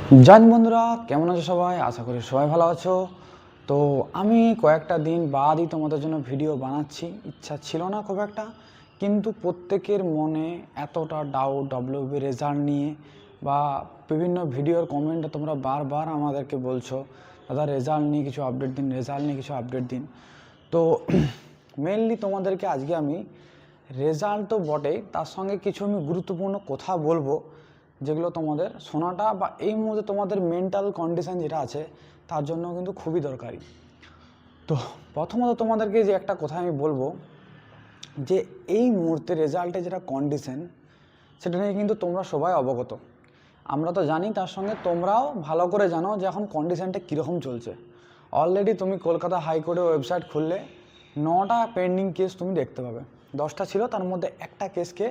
জান বন্ধুরা, কেমন আছো সবাই? আশা করি সবাই ভালো আছো। তো আমি কয়েকটা দিন বাদই তোমাদের জন্য ভিডিও বানাচ্ছি। ইচ্ছা ছিল না খুব একটা, কিন্তু প্রত্যেকের মনে এতটা ডাউট ডব্লিউবি রেজাল্ট নিয়ে বা বিভিন্ন ভিডিওর কমেন্টে তোমরা বারবার আমাদেরকে বলছো দাদা রেজাল্ট নিয়ে কিছু আপডেট দিন, রেজাল্ট নিয়ে কিছু আপডেট দিন। তো মেনলি তোমাদেরকে আজকে আমি রেজাল্ট তো বটেই, তার সঙ্গে কিছু আমি গুরুত্বপূর্ণ কথা বলবো যেগুলো তোমাদের শোনাটা বা এই মুহূর্তে তোমাদের মেন্টাল কন্ডিশন যেটা আছে তার জন্য কিন্তু খুবই দরকারি। তো প্রথমত তোমাদেরকে যে একটা কথা আমি বলবো যে এই মুহূর্তে রেজাল্টে যেটা কন্ডিশন সেটা নিয়ে কিন্তু তোমরা সবাই অবগত। আমরা তো জানি, তার সঙ্গে তোমরাও ভালো করে জানো যে এখন কন্ডিশনটা কীরকম চলছে। অলরেডি তুমি কলকাতা হাইকোর্টের ওয়েবসাইট খুললে 9টা পেন্ডিং কেস তুমি দেখতে পাবে। 10টা ছিল, তার মধ্যে একটা কেসকে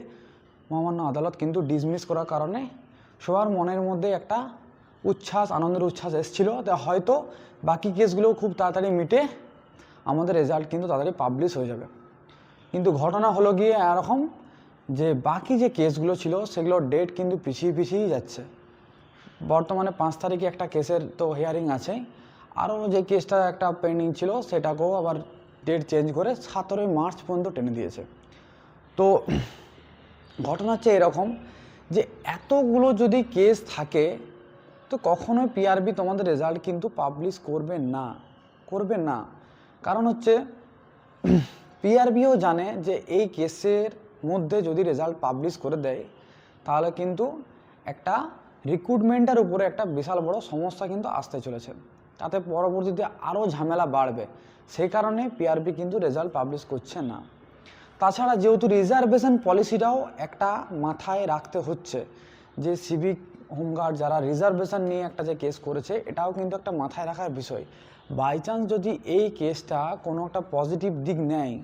মহামান্য আদালত কিন্তু ডিসমিস করার কারণে সবার মনের মধ্যে একটা উচ্ছ্বাস, আনন্দের উচ্ছ্বাস এসেছিলো। হয়তো বাকি কেসগুলো খুব তাড়াতাড়ি মিটে আমাদের রেজাল্ট কিন্তু তাড়াতাড়ি পাবলিশ হয়ে যাবে। কিন্তু ঘটনা হলো গিয়ে এরকম যে বাকি যে কেসগুলো ছিল সেগুলোর ডেট কিন্তু পিছিয়েই যাচ্ছে। বর্তমানে 5 তারিখে একটা কেসের তো হিয়ারিং আছে, আরও যে কেসটা একটা পেন্ডিং ছিল সেটাকেও আবার ডেট চেঞ্জ করে 17 মার্চ পর্যন্ত টেনে দিয়েছে। তো ঘটনা হচ্ছে এরকম যে এতগুলো যদি কেস থাকে তো কখনোই পিআরবি তোমাদের রেজাল্ট কিন্তু পাবলিশ করবে না। কারণ হচ্ছে পিআরবিও জানে যে এই কেসের মধ্যে যদি রেজাল্ট পাবলিশ করে দেয় তাহলে কিন্তু একটা রিক্রুটমেন্টের উপরে একটা বিশাল বড় সমস্যা কিন্তু আসতে চলেছে, তাতে পরবর্তীতে আরও ঝামেলা বাড়বে। সেই কারণে পিআরবি কিন্তু রেজাল্ট পাবলিশ করছে না। তাছাড়া যেহেতু রিজার্ভেশন পলিসিটাও একটা মাথায় রাখতে হচ্ছে, যে সিভিক হোমগার্ড যারা রিজার্ভেশন নিয়ে একটা যে কেস করেছে এটাও কিন্তু একটা মাথায় রাখার বিষয়। বাই চান্স যদি এই কেসটা কোনো একটা পজিটিভ দিক নেয়,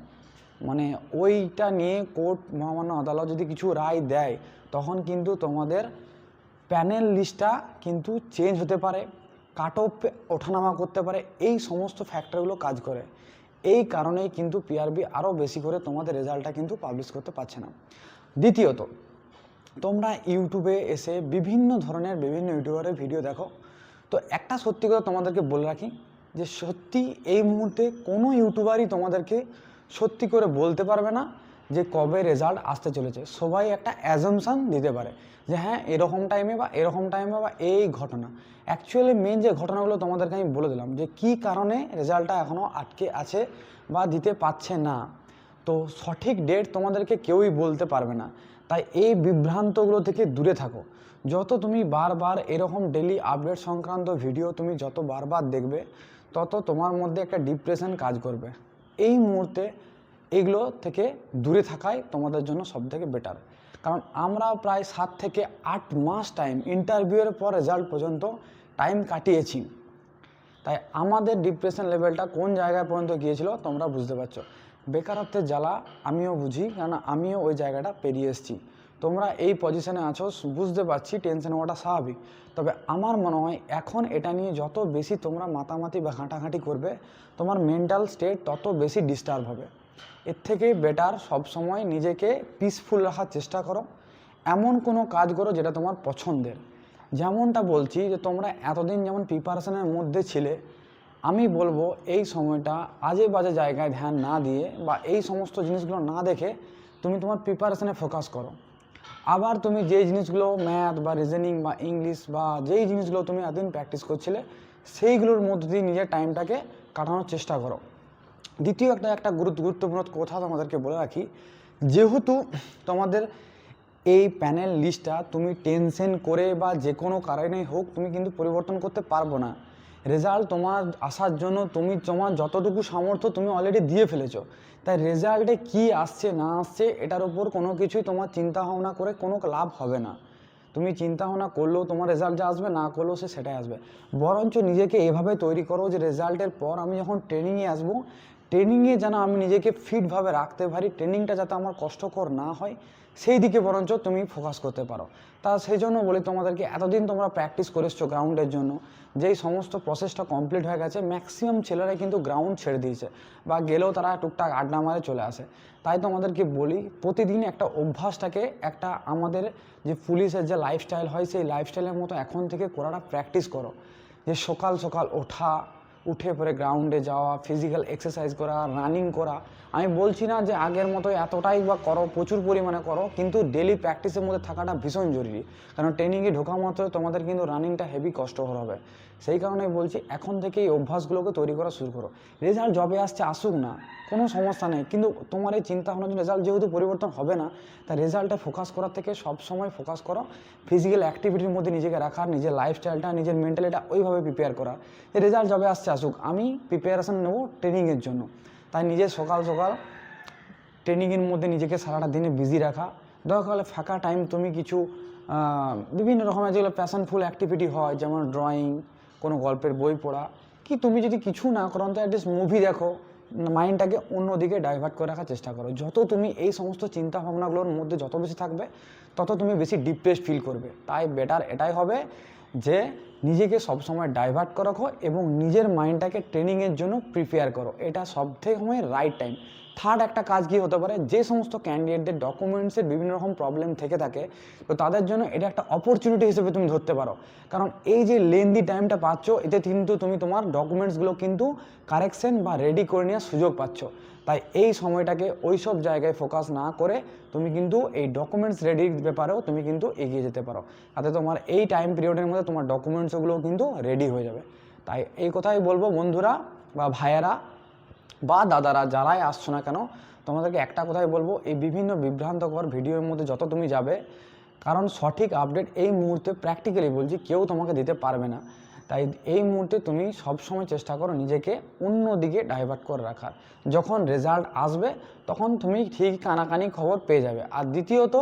মানে ওইটা নিয়ে কোর্ট মহামান্য আদালত যদি কিছু রায় দেয়, তখন কিন্তু তোমাদের প্যানেল লিস্টটা কিন্তু চেঞ্জ হতে পারে, কাট অফ ওঠানামা করতে পারে, এই সমস্ত ফ্যাক্টরগুলো কাজ করে। এই কারণেই কিন্তু পিআরবি আরও বেশি করে তোমাদের রেজাল্টটা কিন্তু পাবলিশ করতে পারছে না। দ্বিতীয়ত, তোমরা ইউটিউবে এসে বিভিন্ন ধরনের বিভিন্ন ইউটিউবারের ভিডিও দেখো। তো একটা সত্যি কথা তোমাদেরকে বলে রাখি যে সত্যি এই মুহূর্তে কোনো ইউটিউবারই তোমাদেরকে সত্যি করে বলতে পারবে না যে কবে রেজাল্ট আসতে চলেছে। সবাই একটা অ্যাজাম্পশন দিতে পারে যে হ্যাঁ এরকম টাইমে বা এই ঘটনা। অ্যাকচুয়ালি মেন যে ঘটনাগুলো তোমাদেরকে আমি বলে দিলাম যে কী কারণে রেজাল্টটা এখনও আটকে আছে বা দিতে পারছে না। তো সঠিক ডেট তোমাদেরকে কেউই বলতে পারবে না। তাই এই বিভ্রান্তগুলো থেকে দূরে থাকো। যত তুমি বারবার এরকম ডেলি আপডেট সংক্রান্ত ভিডিও তুমি যত বারবার দেখবে তত তোমার মধ্যে একটা ডিপ্রেশন কাজ করবে। এই মুহূর্তে এগুলো থেকে দূরে থাকাই তোমাদের জন্য সবথেকে বেটার। কারণ আমরা প্রায় 7 থেকে 8 মাস টাইম ইন্টারভিউয়ের পর রেজাল্ট পর্যন্ত টাইম কাটিয়েছি। তাই আমাদের ডিপ্রেশন লেভেলটা কোন জায়গায় পর্যন্ত গিয়েছিল তোমরা বুঝতে পারছো। বেকারত্বের জ্বালা আমিও বুঝি, কারণ আমিও ওই জায়গাটা পেরিয়ে এসেছি। তোমরা এই পজিশনে আছো বুঝতে পারছি, টেনশন হওয়াটা স্বাভাবিক। তবে আমার মনে হয় এখন এটা নিয়ে যত বেশি তোমরা মাতামাতি বা ঘাঁটাঘাঁটি করবে তোমার মেন্টাল স্টেট তত বেশি ডিস্টার্ব হবে। এর থেকে বেটার সবসময় নিজেকে পিসফুল রাখার চেষ্টা করো। এমন কোনো কাজ করো যেটা তোমার পছন্দের। যেমনটা বলছি যে তোমরা এতদিন যেমন প্রিপারেশনের মধ্যে ছিলে, আমি বলবো এই সময়টা আজে বাজে জায়গায় ধ্যান না দিয়ে বা এই সমস্ত জিনিসগুলো না দেখে তুমি তোমার প্রিপারেশনে ফোকাস করো। আবার তুমি যেই জিনিসগুলো ম্যাথ বা রিজনিং বা ইংলিশ বা যেই জিনিসগুলো তুমি এতদিন প্র্যাকটিস করছিলে সেইগুলোর মধ্যে দিয়ে নিজের টাইমটাকে কাটানোর চেষ্টা করো। দ্বিতীয় একটা গুরুত্বপূর্ণ কথা তোমাদেরকে বলে রাখি, যেহেতু তোমাদের এই প্যানেল লিস্টটা তুমি টেনশন করে বা যে কোনো কারণেই হোক তুমি কিন্তু পরিবর্তন করতে পারবো না। রেজাল্ট তোমার আসার জন্য তুমি তোমার যতটুকু সামর্থ্য তুমি অলরেডি দিয়ে ফেলেছো। তাই রেজাল্টে কি আসছে না আসছে এটার উপর কোনো কিছুই তোমার চিন্তা ভাবনা করে কোনো লাভ হবে না। তুমি চিন্তা ভাবনা করলেও তোমার রেজাল্ট যা আসবে, না করলেও সেটাই আসবে। বরঞ্চ নিজেকে এভাবে তৈরি করো যে রেজাল্টের পর আমি যখন ট্রেনিংয়ে আসবো, ট্রেনিংয়ে যেন আমি নিজেকে ফিটভাবে রাখতে পারি, ট্রেনিংটা যাতে আমার কষ্টকর না হয় সেই দিকে বরঞ্চ তুমি ফোকাস করতে পারো। তা সেই জন্য বলি তোমাদেরকে, এতদিন তোমরা প্র্যাকটিস করে এসছো গ্রাউন্ডের জন্য, যেই সমস্ত প্রসেসটা কমপ্লিট হয়ে গেছে, ম্যাক্সিমাম ছেলেরাই কিন্তু গ্রাউন্ড ছেড়ে দিয়েছে বা গেলেও তারা টুকটাক আড্ডা মারে চলে আসে। তাই তোমাদেরকে বলি, প্রতিদিন একটা অভ্যাসটাকে, একটা আমাদের যে পুলিশের যে লাইফস্টাইল হয় সেই লাইফস্টাইলের মতো এখন থেকে করাটা প্র্যাকটিস করো। যে সকাল সকাল উঠে পরে গ্রাউন্ডে যাওয়া, ফিজিক্যাল এক্সারসাইজ করা, রানিং করা। আমি বলছি না যে আগের মতো এতটাই বা করো, প্রচুর পরিমাণে করো, কিন্তু ডেলি প্র্যাকটিসের মধ্যে থাকাটা ভীষণ জরুরি। কারণ ট্রেনিংয়ে ঢোকা মাত্র তোমাদের কিন্তু রানিংটা হেভি কষ্টকর হবে। সেই কারণে বলছি এখন থেকে এই অভ্যাসগুলোকে তৈরি করা শুরু করো। রেজাল্ট যবে আসছে আসুক না, কোনো সমস্যা নেই, কিন্তু তোমার এই চিন্তা ভাবনার জন্য রেজাল্ট যেহেতু পরিবর্তন হবে না, তাই রেজাল্টে ফোকাস করার থেকে সবসময় ফোকাস করো ফিজিক্যাল অ্যাক্টিভিটির মধ্যে নিজেকে রাখার, নিজের লাইফস্টাইলটা, নিজের মেন্টালিটা ওইভাবে প্রিপেয়ার করা। এই রেজাল্ট যবে আসছে আসুক, আমি প্রিপারেশান নেবো ট্রেনিংয়ের জন্য। তাই নিজের সকাল সকাল ট্রেনিংয়ের মধ্যে নিজেকে সারাটা দিনে বিজি রাখা। দরকার হলে ফাঁকা টাইম তুমি কিছু বিভিন্ন রকমের যেগুলো প্যাশনফুল অ্যাক্টিভিটি হয়, যেমন ড্রয়িং, কোনো গল্পের বই পড়া, কি তুমি যদি কিছু না করো তো অ্যাটলিস্ট মুভি দেখো, মাইন্ডটাকে অন্যদিকে ডাইভার্ট করে রাখার চেষ্টা করো। যত তুমি এই সমস্ত চিন্তা ভাবনাগুলোর মধ্যে যত বেশি থাকবে, তত তুমি বেশি ডিপ্রেস ফিল করবে। তাই বেটার এটাই হবে যে নিজেকে সবসময় ডাইভার্ট করে রাখো এবং নিজের মাইন্ডটাকে ট্রেনিংয়ের জন্য প্রিপেয়ার করো। এটা সবথেকে রাইট টাইম। থার্ড একটা কাজ কী হতে পারে, যে সমস্ত ক্যান্ডিডেটদের ডকুমেন্টসের বিভিন্ন রকম প্রবলেম থেকে থাকে, তো তাদের জন্য এটা একটা অপরচুনিটি হিসেবে তুমি ধরতে পারো। কারণ এই যে লেন্দি টাইমটা পাচ্ছ, এতে কিন্তু তুমি তোমার ডকুমেন্টসগুলো কিন্তু কারেকশন বা রেডি করে নেওয়ার সুযোগ পাচ্ছ। তাই এই সময়টাকে ওই সব জায়গায় ফোকাস না করে তুমি কিন্তু এই ডকুমেন্টস রেডির ব্যাপারেও তুমি কিন্তু এগিয়ে যেতে পারো। তাতে তোমার এই টাইম পিরিয়ডের মধ্যে তোমার ডকুমেন্টসগুলোও কিন্তু রেডি হয়ে যাবে। তাই এই কথাই বলবো বন্ধুরা বা ভাইয়েরা বা দাদারা যারাই আসছো না কেন, তোমাদেরকে একটা কথাই বলবো, এই বিভিন্ন বিভ্রান্তকর ভিডিওর মধ্যে যত তুমি যাবে, কারণ সঠিক আপডেট এই মুহূর্তে প্র্যাকটিক্যালি বলছি কেউ তোমাকে দিতে পারবে না। তাই এই মুহূর্তে তুমি সবসময় চেষ্টা করো নিজেকে অন্য দিকে ডাইভার্ট করে রাখার। যখন রেজাল্ট আসবে তখন তুমি ঠিক কানাকানি খবর পেয়ে যাবে। আর দ্বিতীয়ত,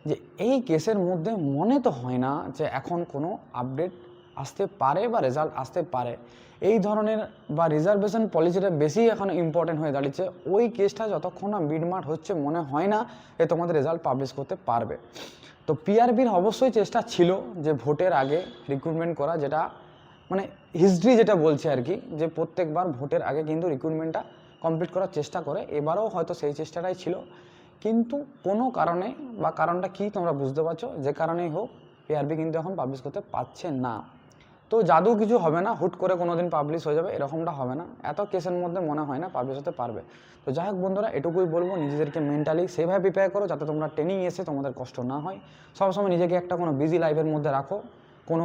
যে এই কেসের মধ্যে মনে তো হয় না যে এখন কোনো আপডেট আসতে পারে বা রেজাল্ট আসতে পারে। এই ধরনের বা রিজার্ভেশন পলিসিটা বেশি এখন ইম্পর্টেন্ট হয়ে দাঁড়িয়েছে। ওই কেসটা যতক্ষণ না মিটমাট হচ্ছে, মনে হয় না যে তোমাদের রেজাল্ট পাবলিশ করতে পারবে। তো পিআরবির অবশ্যই চেষ্টা ছিল যে ভোটের আগে রিক্রুটমেন্ট করা, যেটা মানে হিস্ট্রি যেটা বলছে আর কি, যে প্রত্যেকবার ভোটের আগে কিন্তু রিক্রুটমেন্টটা কমপ্লিট করার চেষ্টা করে। এবারেও হয়তো সেই চেষ্টাটাই ছিল, কিন্তু কোনো কারণে, বা কারণটা কি তোমরা বুঝতে পারছো, যে কারণেই হোক পিআরবি কিন্তু এখন পাবলিশ করতে পারছে না। তো জাদু কিছু হবে না, হুট করে কোনো দিন পাবলিশ হয়ে যাবে এরকমটা হবে না। এত কেসের মধ্যে মনে হয় না পাবলিশ হতে পারবে। তো যাই হোক বন্ধুরা, এটুকুই বলবো, নিজেদেরকে মেন্টালি সেভাবে প্রিপেয়ার করো যাতে তোমরা ট্রেনিং এসে তোমাদের কষ্ট না হয়। সবসময় নিজেকে একটা কোনো বিজি লাইফের মধ্যে রাখো, কোনো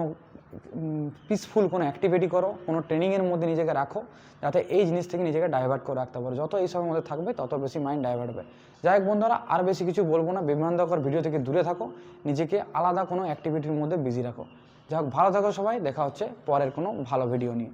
পিসফুল কোনো অ্যাক্টিভিটি করো, কোনো ট্রেনিংয়ের মধ্যে নিজেকে রাখো, যাতে এই জিনিস থেকে নিজেকে ডাইভার্ট করে রাখতে পারো। যত এই সবের মধ্যে থাকবে তত বেশি মাইন্ড ডাইভার্ট হবে। যাই হোক বন্ধুরা, আর বেশি কিছু বলবো না, বিভ্রান্তকর ভিডিও থেকে দূরে থাকো, নিজেকে আলাদা কোনো অ্যাক্টিভিটির মধ্যে বিজি রাখো। যাই হোক, ভালো থাকো সবাই, দেখা হচ্ছে পরের কোনো ভালো ভিডিও নিয়ে।